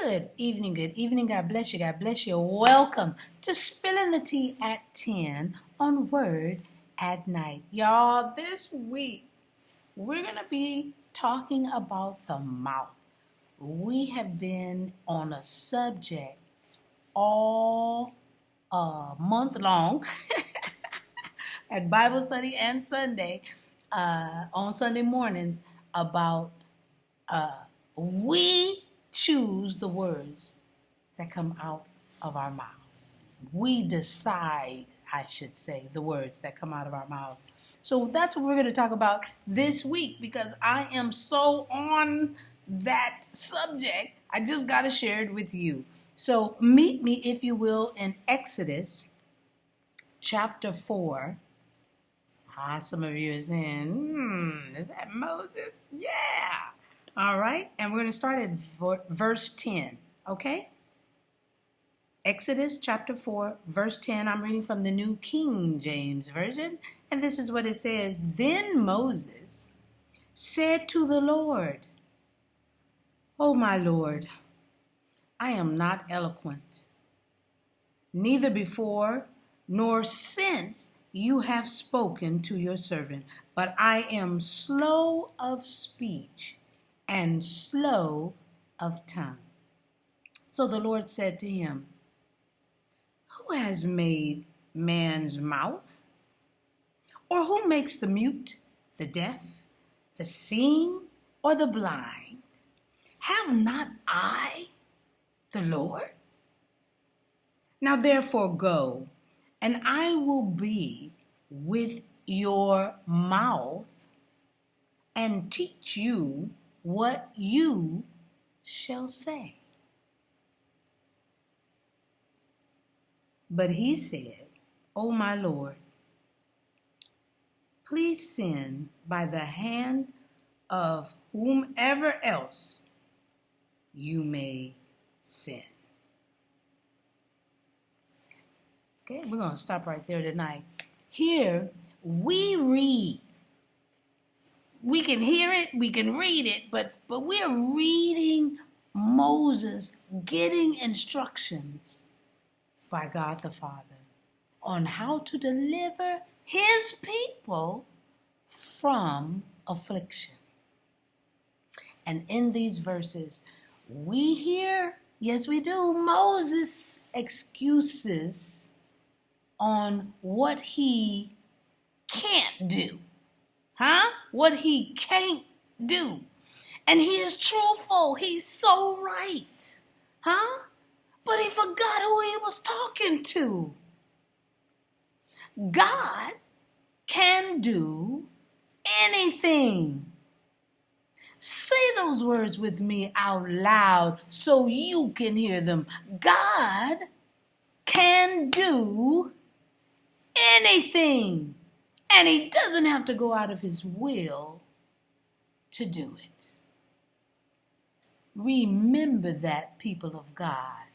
Good evening. God bless you. God bless you. Welcome to Spilling the Tea at 10 on Word at Night. Y'all, this week we're going to be talking about the mouth. We have been on a subject all month long at Bible study and Sunday, on Sunday mornings, about we choose the words that come out of our mouths. We decide, I should say, the words that come out of our mouths. So that's what we're going to talk about this week, because I am so on that subject. I just got to share it with you. So meet me, if you will, in Exodus chapter 4. Some of you are saying, is that Moses? Yeah. All right. And we're going to start at verse 10. Okay? Exodus chapter 4, verse 10. I'm reading from the New King James Version. And this is what it says. Then Moses said to the Lord, "O my Lord, I am not eloquent, neither before nor since you have spoken to your servant, but I am slow of speech and slow of tongue." So the Lord said to him, "Who has made man's mouth? Or who makes the mute, the deaf, the seeing, or the blind? Have not I the Lord? Now therefore go, and I will be with your mouth and teach you what you shall say." But he said, "O my Lord, please send by the hand of whomever else you may send." Okay, we're going to stop right there tonight. Here we read. We can hear it, we can read it, but we're reading Moses getting instructions by God the Father on how to deliver his people from affliction. And in these verses, we hear, yes we do, Moses' excuses on what he can't do. What he can't do. And he is truthful. He's so right. But he forgot who he was talking to. God can do anything. Say those words with me out loud so you can hear them. God can do anything. And he doesn't have to go out of his will to do it. Remember that, people of God,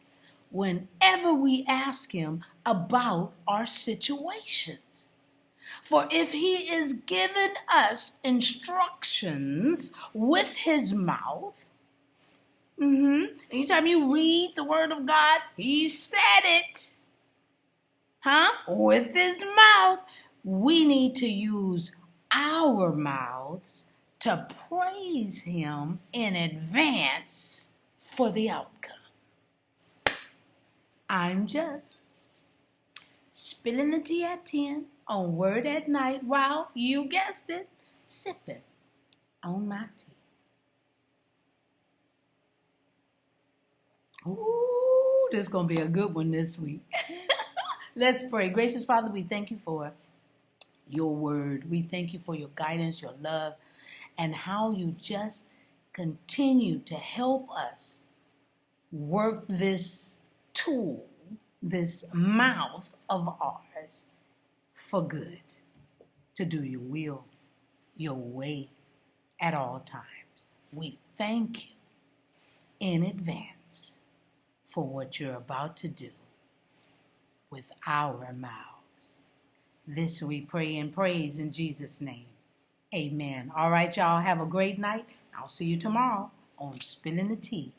whenever we ask him about our situations. For if he is giving us instructions with his mouth, anytime you read the word of God, he said it, with his mouth, we need to use our mouths to praise him in advance for the outcome. I'm just spilling the tea at 10 on Word at Night while, you guessed it, sipping on my tea. Ooh, this is going to be a good one this week. Let's pray. Gracious Father, we thank you for your word. We thank you for your guidance, your love, and how you just continue to help us work this tool, this mouth of ours, for good, to do your will, your way at all times. We thank you in advance for what you're about to do with our mouths. This we pray and praise in Jesus' name. Amen. All right, y'all, have a great night. I'll see you tomorrow on Spilling the Tea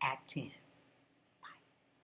Act 10.